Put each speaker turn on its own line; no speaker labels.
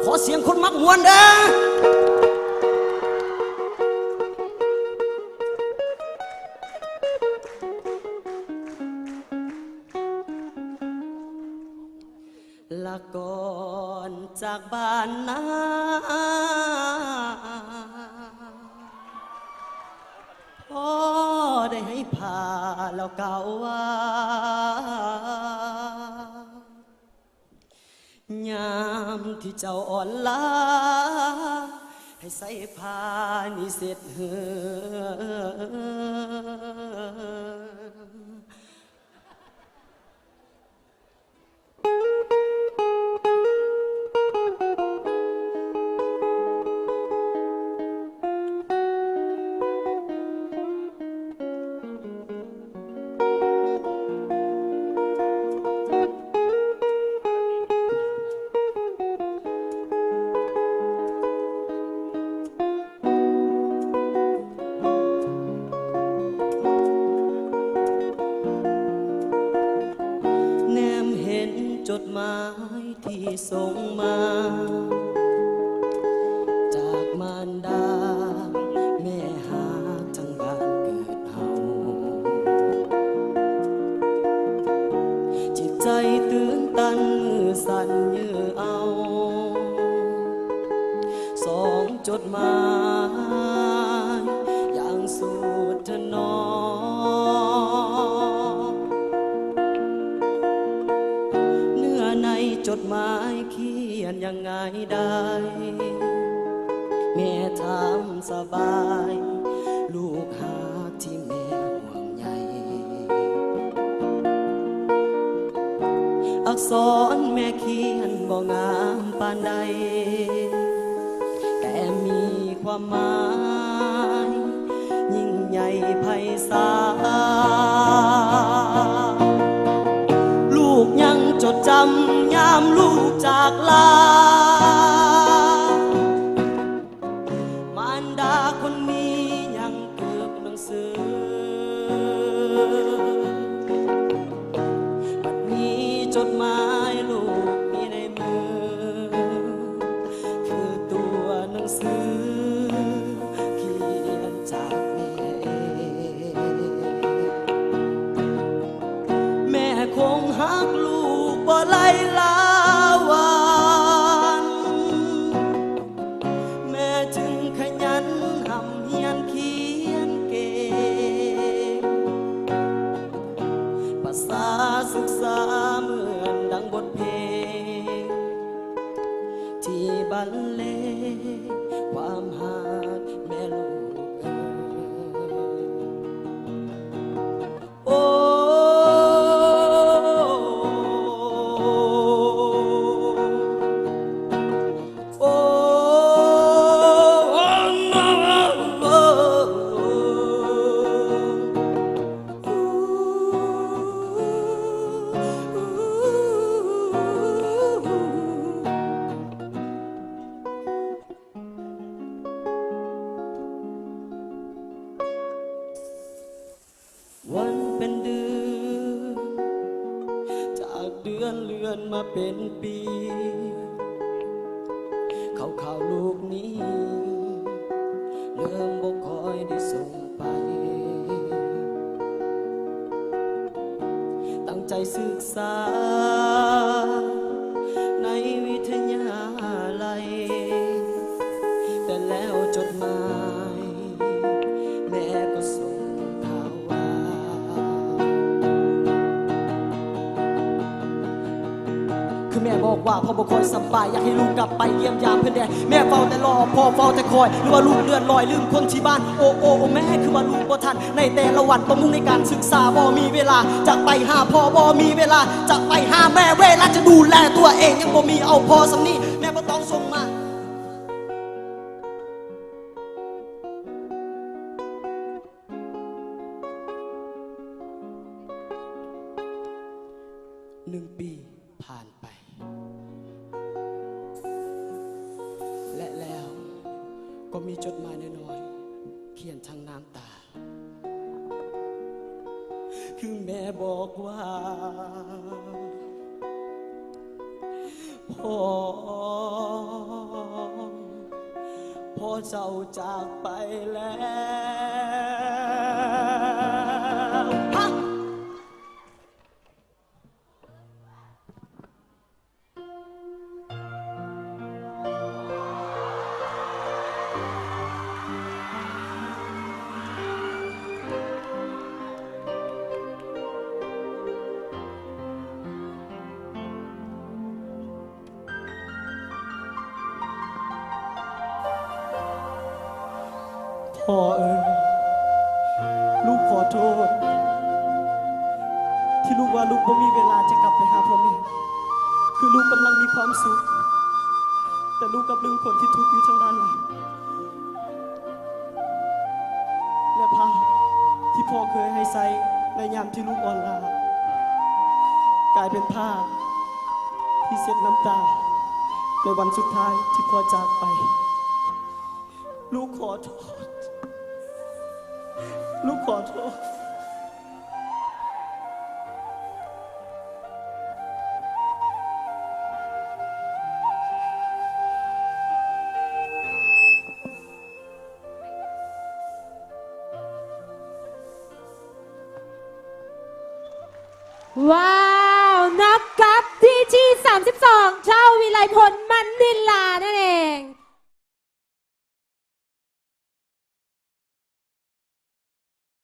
ขอเสียงคนมักมวนเด้อละก่อนจากบ้านนาพ่อได้ให้พาแล้วเก่าว่ายามที่เจ้าอ่อนล้าให้ใส่ผ้านี่เสร็จเหจดหมายที่ส่งมาจากมารดาแม่หาทั้งบ้านเกิดเฮาจิตใจตื่นตันมือสั่นยื้อเอาสองจดหมายอย่างสุดทนอจดหมายเขียนยังไงได้แม่ถามสบายลูกหาที่แม่ห่วงใยอักษรแม่เขียนบ่งามปานใดแต่มีความหมายยิ่งใหญ่ไพศาลลูกยังจดจำยามลูกจากลามารดาคนนี้ยังเก็บหนังสือบัดนี้จดหมายลูกมีในมือคือตัวหนังสือเขียนจากแม่คงหักลูกบ่ไล่ลาวันแม่จึงขยันหำเฮียนเขียนเก่งภาษาศึกษาเหมือนดังบทเพลงที่บรรเลงความหักแม่ลูกโอ้วันเป็นเดือนจากเดือนเลื่อนมาเป็นปีข่าวลูกนี้เริ่มบ่คอยได้ส่งไปตั้งใจศึกษาในวิทยาลัยแต่แล้วจดหมายแม่ก็ส่งค คือแม่บอกว่าพ่อบ่คอยสบายอยากให้ลูกกลับไปเยี่ยมยามเพื่อนแดแม่เฝ้าแต่รอพ่อเฝ้าแต่คอยหรือว่าลูกเลื่อนลอยลืมคนที่บ้านโอ้โอ้แม่คือว่าลูกบ่ทันในแต่ละวันต้องมุ่งในการศึกษาบ่มีเวลาจะไปหาพ่อบ่มีเวลาจะไปหาแม่เวลาจะดูแลตัวเองยังบ่มีเอาพอสำนี้แม่บ่ต้องส่งมา1 ปีผ่านไปและแล้วก็มีจดหมายน้อยๆเขียนทางน้ำตาคือแม่บอกว่าพ่อเจ้าจากไปแล้วพ่อลูกขอโทษที่ลูกว่าลูกบ่มีเวลาจะกลับไปหาพ่อแม่คือลูกกำลังมีความสุขแต่ลูกกับลืมคนที่ทุกข์อยู่ทางด้านหลังและภาพที่พ่อเคยให้ใส่ในยามที่ลูกอ่อนล้ากลายเป็นภาพที่เช็ดน้ำตาในวันสุดท้ายที่พ่อจากไปลูกขอโทษลูกขอโทษ
ว้าวนักกอล์ฟที่32 เจ้าวิไลพลมั่น